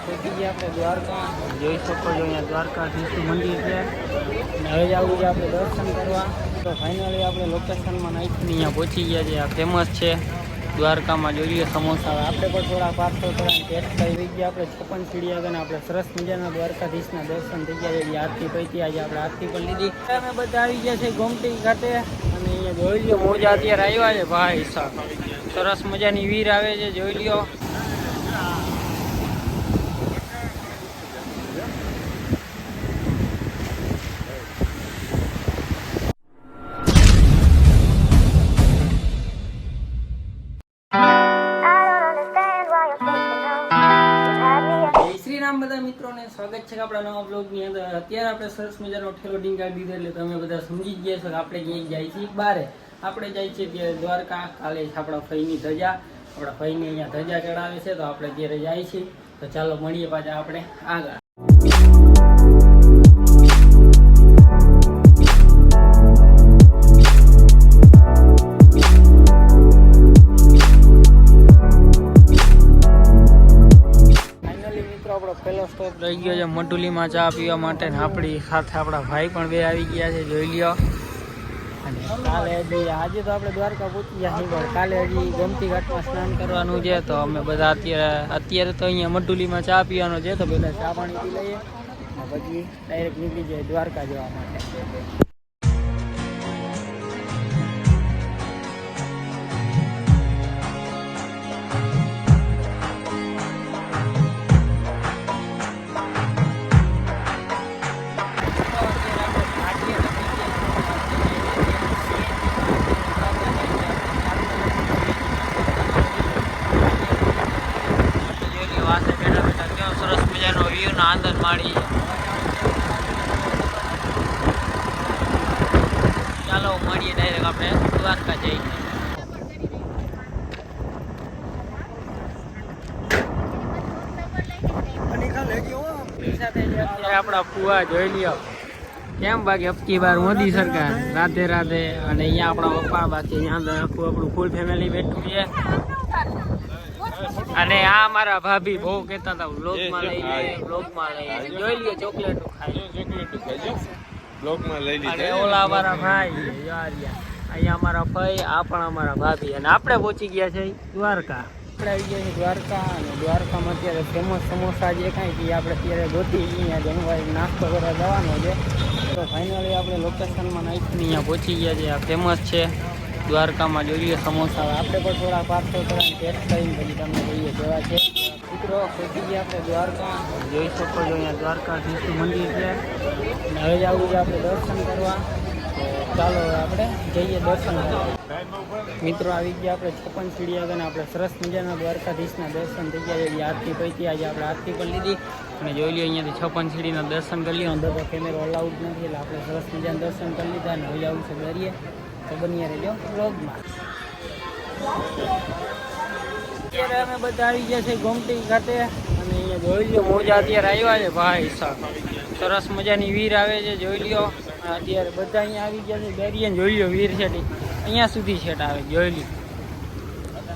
પહોંચી ગયા આપણે દ્વારકા. જોઈ શકો છો અહીંયા દ્વારકાધીશનું મંદિર છે અને હવે જવું છે આપણે દર્શન કરવા. તો ફાઇનલી આપણે લોકેશનમાં નાખીને અહીંયા પહોંચી ગયા છે. આ ફેમસ છે દ્વારકામાં. જોઈએ સમોસા. આપણે પણ થોડા પાર્સલ કરીને ટેસ્ટ કરી ગયા. આપણે 56 સીડી આગળ આપણે સરસ મજાના દ્વારકાધીશના દર્શન થઈ ગયા છે. આરતી પૈતી આજે આપણે આરતી પણ લીધી. અમે બધા આવી ગયા છે ગોમતી ઘાટે અને અહીંયા જોઈ લો મોજા અત્યારે આવ્યા છે ભાઈ સાહેબ. સરસ મજાની વીર આવે છે, જોઈ લ્યો. બધા મિત્રોને સ્વાગત છે આપણા નવા બ્લોગની અંદર. અત્યારે આપણે સરસ મજાનો ઠેલો ડીંગાડી દીધો એટલે તમે બધા સમજી ગયા છો કે આપણે ક્યાંય જાય છીએ બારે. આપણે જાય છીએ ત્યારે દ્વારકા. કાલે આપણા ફઈની ધજા, આપણા ફઈને અહીંયા ધજા ચડાવે છે તો આપણે ત્યારે જાય છીએ. તો ચાલો મળીએ પાછા આપણે આગળ. પહેલો સ્ટોપ રહી ગયો છે મટુલીમાં ચા પીવા માટે. આપણી સાથે આપણા ભાઈ પણ બે આવી ગયા છે, જોઈ લ્યો. અને કાલે હજી આજે તો આપણે દ્વારકા પહોંચી ગયા છીએ, પણ કાલે હજી ગોમતી ઘાટમાં સ્નાન કરવાનું છે. તો અમે બધા અત્યારે તો અહીંયા મટુલીમાં ચા પીવાનો છે. તો પહેલાં ચા પાણી પી લઈએ અને પછી ડાયરેક્ટ નીકળી જાય દ્વારકા જવા માટે. આનંદ માણી. ચાલો મળીએ ડાયરેક્ટ આપણે દ્વારકા જઈએ. આપણા ફુવા જોઈ લ્યો કેમ બાકી અબકી બાર મોદી સરકાર. રાધે રાધે. અને અહીંયા આપણા પપ્પા બાકી અહીંયા આખું આપણું ફૂલ ફેમિલી બેઠું છે. અને આ મારા ભાભી બહુ કહેતા હતા વ્લોગમાં લઈ લે, વ્લોગમાં લઈ લે. જોઈ લ્યો ચોકલેટો ખાય, ચોકલેટો ખાય વ્લોગમાં લઈ લે. અને ઓલા અમારા ભાઈ અહીંયા અમારા ભાઈ, આ પણ અમારા ભાભી. અને આપણે પહોંચી ગયા છે દ્વારકા. આપણે આવી ગયા છીએ દ્વારકા. અને દ્વારકામાં અત્યારે ફેમસ સમોસા જે કાંઈ કે આપણે અત્યારે ગોતી અહીંયા જમવા નાસ્તો કરવા જવાનો છે. તો ફાઇનલી આપણે લોકેશનમાં નાખીને અહીંયા પહોંચી ગયા છે. આ ફેમસ છે દ્વારકામાં. જોઈએ સમોસા. આપણે પણ થોડા પાર્સલ કરીને ટેસ્ટ કરીને પછી તમને જોઈએ કેવા છે. મિત્રો પહોંચી ગયા આપણે દ્વારકા. જોઈ શકો છો અહીંયા દ્વારકાધીશનું મંદિર છે અને હવે જવું છે આપણે દર્શન કરવા. તો ચાલો આપણે જઈએ દર્શન કરવા. મિત્રો આવી ગયા આપણે 56 સીડી આગળ આપણે સરસ મજાના દ્વારકાધીશના દર્શન થઈ ગયા છે. આરતી પૈતી આજે આપણે આરતી પણ લીધી અને જોઈ લઈએ અહીંયાથી 56 સીડીના દર્શન કરી લઈએ. અંદર તો કેમેરો અલાઉડ નથી એટલે આપણે સરસ મજાના દર્શન કરી લીધા અને હવે જવું છે દરિયે. તો બની રહેજો વ્લોગમાં. અત્યારે અમે બધા આવી ગયા છે ગોમતી ઘાટે અને અહીંયા જોઈ લ્યો મોજા અત્યારે આવ્યા છે ભાઈ સાહેબ. સરસ મજાની વીર આવે છે, જોઈ લ્યો. અત્યારે બધા અહીંયા આવી ગયા છે દરિયે. જોઈ લ્યો વીર છે અહીંયા સુધી છેટ આવે, જોઈ લ્યો.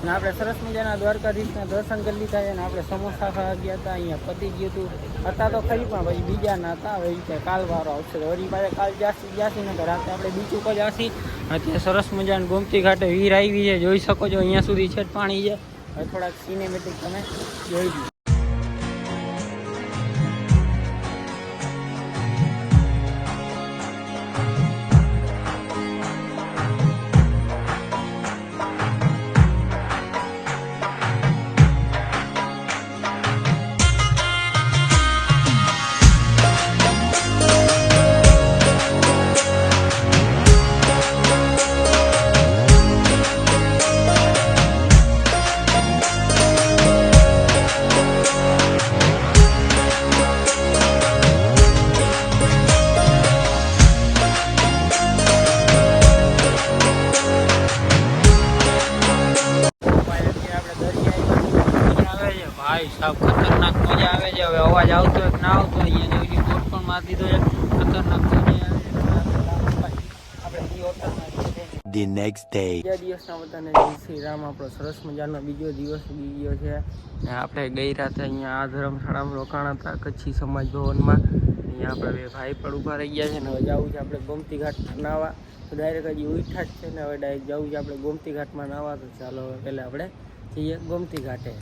અને આપણે સરસ મજાના દ્વારકાધીશના દર્શન કરી લીધા છે. અને આપણે સમોસા ખાવા ગયા હતા, અહીંયા પતી ગયું હતું. હતા તો ખરી પણ પછી બીજા ના હતા. હવે એ કાલ વારો આવશે વળી પાછા કાલ જાસી નગર રાતે આપણે બીચ ઉપર જાસી. અત્યારે સરસ મજાની ગોમતી ઘાટે વીર આવી છે, જોઈ શકો છો. અહીંયા સુધી છેટ પાણી છે. હવે થોડાક સિનેમેટિક તમે જોઈ લો. ભાઈ સાહેબ ખતરનાક મજા આવે છે. હવે અવાજ આવતો હોય કે ના આવતો હોય અહીંયા જોઈ બોટ પણ મારી દીધો છે. ખતરનાક મજા આવે છે. આપણે હોટલમાં The next day. બીજા દિવસના બધાને જય શ્રી રામ. આપણો સરસ મજાનો બીજો દિવસ ઉગી ગયો છે ને આપણે ગઈ રાતે અહીંયા આ ધર્મશાળામાં રોકાણ હતા કચ્છી સમાજ ભવનમાં. અહીંયા આપણે બે ભાઈ પણ ઊભા રહી ગયા છે ને હવે જવું છે આપણે ગોમતી ઘાટ નાહવા. તો ડાયરેક્ટ હજી ઉઠા જ છે ને હવે ડાયરેક્ટ જવું છે આપણે ગોમતી ઘાટમાં નાહવા. તો ચાલો હવે પહેલાં આપણે જઈએ ગોમતી ઘાટે.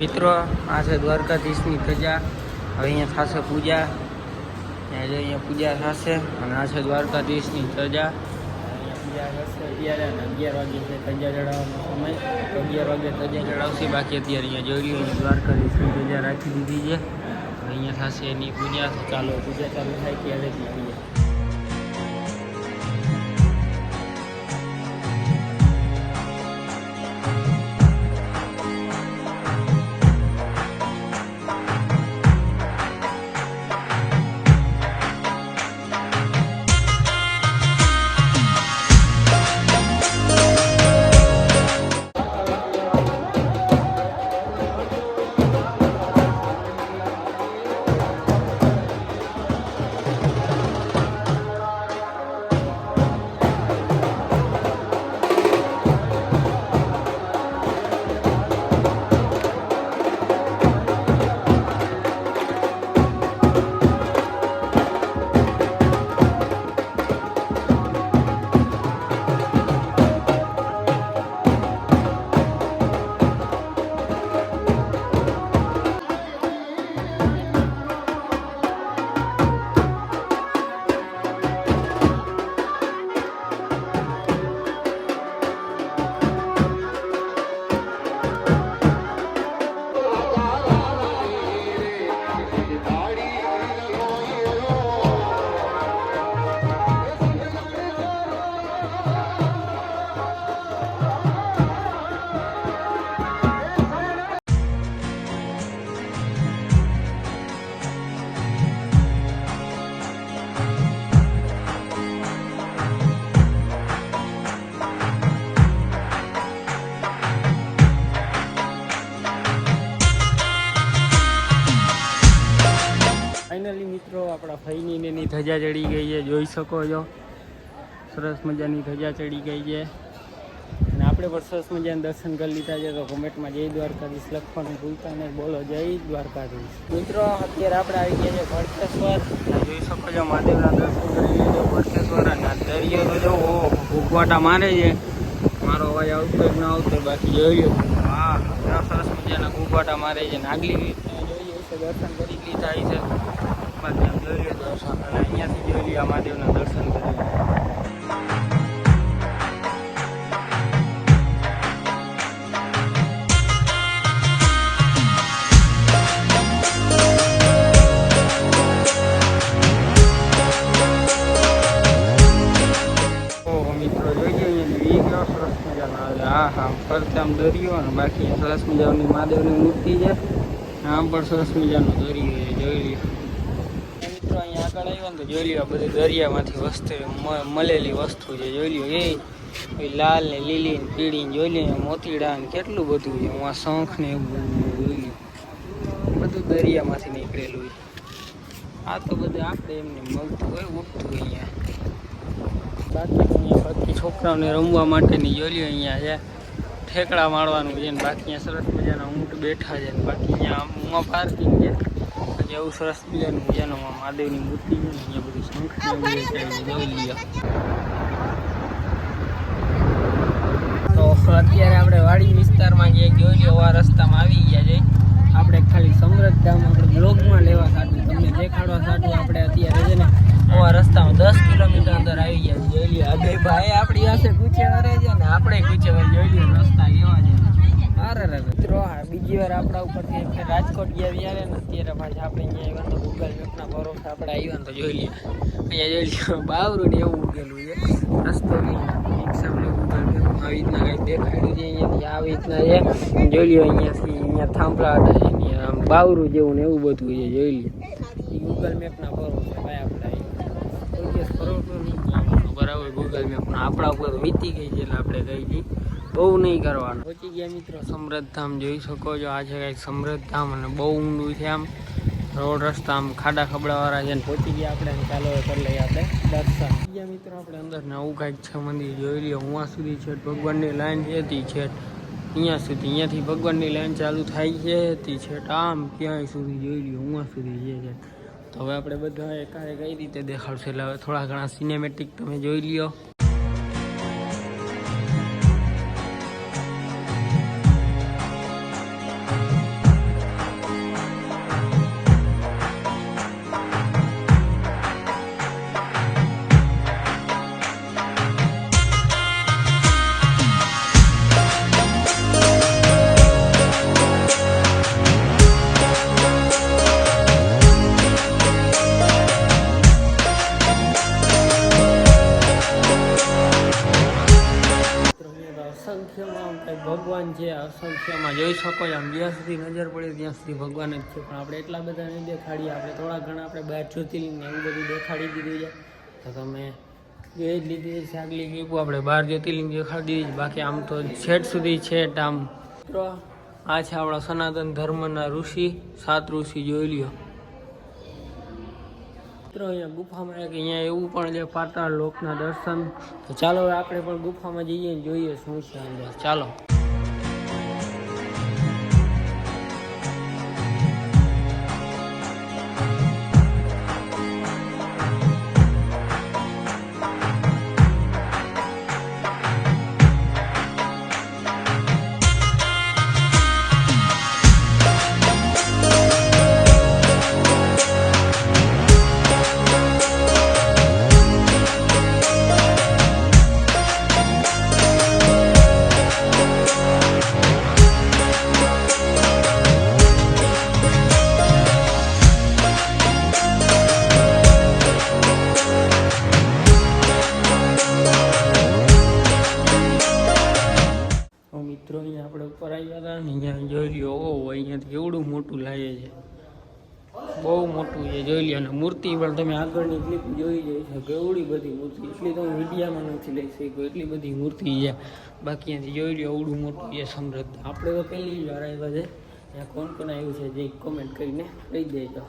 મિત્રો આ છે દ્વારકાધીશની ધજા. હવે અહીંયા થશે પૂજા. અહીંયા પૂજા થશે અને આ છે દ્વારકાધીશની ધજા. અહીંયા પૂજા કરશે અત્યારે અને 11 વાગે છે ધજા ચડાવવાનો સમય. તો 11 વાગે ધજા ચડાવશે. બાકી અત્યારે અહીંયા જોઈ લો અહીંયા દ્વારકાધીશની ધજા રાખી દીધી છે. અહીંયા થશે એની પૂજા. તો ચાલો પૂજા ચાલુ થાય ત્યારે જ મળીએ. ફાઇનલી મિત્રો આપણા ફઈની એની ધજા ચડી ગઈ છે. જોઈ શકો છો સરસ મજાની ધજા ચડી ગઈ છે અને આપણે પણ સરસ મજાના દર્શન કરી લીધા છે. તો કોમેન્ટમાં જય દ્વારકાધીશ લખવાનું ભૂલતા નહીં. બોલો જય દ્વારકાધીશ. મિત્રો અત્યારે આપણે આવી ગયા છે ભડકેશ્વર. જોઈ શકો છો મહાદેવના દર્શન કરી લેજો ભડકેશ્વર. અને દરિયો તો જો ઉગવાટા મારે છે. મારો અવાજ આવતો જ ના આવતો બાકી જોઈ લો. હા સરસ મજાના ઉગવાટા મારે છે. નાગલી જોઈએ છે દર્શન કરી લીધા છે. બાકી આમ જોઈ લો દર્શન અને અહીંયાથી જોઈ લો મહાદેવના દર્શન કરી. હા ફરતે આમ દરિયો અને બાકી સરસ મજાની મહાદેવની મૂર્તિ છે. આમ પણ સરસ મજાનો દરિયો છે જોઈ લ્યો. મિત્રો અહીંયા આગળ આવ્યો ને તો જોઈ લ્યો બધી દરિયામાંથી વસ્તુ મળેલી વસ્તુ છે જોઈ લ્યો. એ લાલ ને લીલી ને પીળી ને જોઈ લ્યો. મોતીડા ને કેટલું બધું છે. હું આ શંખ ને એવું જોઈ લ્યો. બધું દરિયામાંથી નીકળેલું છે. આ તો બધું આપણે એમને મળતું હોય ઉઠતું અહીંયા. બાકી અહીંયા બાકી છોકરાઓને રમવા માટેની જોઈ લ્યો અહીંયા છે ઠેકડા મારવાનું છે ને બાકી અહીંયા સરસ મજાના ઊંટ બેઠા છે ને બાકી અહીંયા આમાં પાર્કિંગ છે. પછી એવું સરસ મજાનું મજાનું મહાદેવની મૂર્તિ છે ને અહીંયા બધું શંખ જોઈ લ્યો. તો અત્યારે આપણે વાડી વિસ્તારમાં જે જોઈ લો આ રસ્તામાં આવી ગયા છે આપણે ખાલી સમૃદ્ધ ધામ આપણે બ્લોગમાં લેવા સાટું તમને દેખાડવા સાટું આપણે અત્યારે છે ને આવા રસ્તામાં 10 કિલોમીટર અંદર આવી ગયા છે. જોઈ લ્યો અજય ભાઈ આપણી પાસે પૂછે વરે છે ને આપણે પૂછે વરે. જોઈ લ્યો રસ્તા કેવા છે. અરે મિત્રો બીજી વાર આપણા ઉપરથી રાજકોટ ગયા ત્યારે ને અત્યારે પાછા આપણે અહીંયા આવ્યા તો ગૂગલ મેપના ભરોસે આપણે આવ્યા તો જોઈ લઈએ અહીંયા જોઈ લ્યો બાવરું ને એવું ઉગેલું છે રસ્તો રિક્ષા ગૂગલ મેપમાં આવી રીતના કંઈક દેખાડ્યું છે અહીંયાથી આવી રીતના છે. જોઈ લ્યો અહીંયાથી અહીંયા થાંભલા હતા આમ બાવરું જેવું ને એવું બધું છે. જોઈ લ્યો એ ગૂગલ મેપના ભરોસે ભાઈ આપણે બરાબર ગૂગલ મેપના આપણા ઉપર વીતી ગઈ છે એટલે આપણે કહી દઈએ બહુ નહીં કરવાનું. પહોંચી ગયા મિત્રો સમૃદ્ધ ધામ જોઈ શકો છો. આ છે કંઈક સમૃદ્ધ ધામ અને બહુ ઊંડું છે આમ રોડ રસ્તા આમ ખાડા ખબડાવાળા છે ને પહોંચી ગયા આપણે ચાલો કરી લઈએ આપણે દર્શન. ગયા મિત્રો આપણે અંદર ને આવું કાંઈક છે મંદિર જોઈ લઈએ. ઉવા સુધી છે ભગવાનની લાઈન છે તે છે અહીંયા સુધી અહીંયાથી ભગવાનની લાઈન ચાલુ થાય છે તે છે આમ ક્યાંય સુધી જોઈ લઈએ ઉવા સુધી છે. તો હવે આપણે બધા એકારે કઈ રીતે દેખાડશે એટલે હવે થોડા ઘણા સિનેમેટિક તમે જોઈ લ્યો. ભગવાન છે અસંખ્યમાં જોઈ શકો છો. આમ જ્યાં સુધી નજર પડે ત્યાં સુધી ભગવાન જ છે પણ આપણે એટલા બધા નહીં દેખાડીએ. આપણે થોડા ઘણા આપણે 12 જ્યોતિર્લિંગ ને એવું બધું દેખાડી દીધું છે તો તમે જોઈ જ લીધી છે. આગલી ક્લિપો આપણે 12 જ્યોતિર્લિંગ દેખાડી દીધી. બાકી આમ તો છેટ સુધી છેટ આમ મિત્રો આ છે આપણા સનાતન ધર્મના ઋષિ 7 ઋષિ જોઈ લ્યો. મિત્રો અહીંયા ગુફામાં કે અહીંયા એવું પણ છે પાતાળ લોકના દર્શન. તો ચાલો હવે આપણે પણ ગુફામાં જઈએ ને જોઈએ શું છે અંદર. ચાલો મિત્રો અહીંયા આપણે ઉપર આવ્યા હતા ને અહીંયા જોઈ લ્યો. ઓહો અહીંયાથી એવડું મોટું લાગે છે બહુ મોટું છે જોઈ લ્યો. અને મૂર્તિ પણ તમે આગળની ક્લિપ જોઈ જઈ શકો એવડી બધી મૂર્તિ એટલી તમે મીડિયામાં નથી લઈ શકો એટલી બધી મૂર્તિ છે. બાકી અહીંયાથી જોઈ લ્યો એવડું મોટું છે સમૃદ્ધ. આપણે તો પહેલી વાર આવ્યા છે. ત્યાં કોણ કોણ આવ્યું છે જે કોમેન્ટ કરીને કહી દેજો.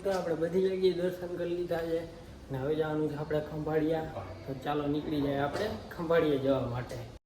આપણે બધી જગ્યાએ દર્શન કરી લીધા છે ને હવે જવાનું છે આપણે ખંભાળિયા. તો ચાલો નીકળી જાય આપણે ખંભાળિયા જવા માટે.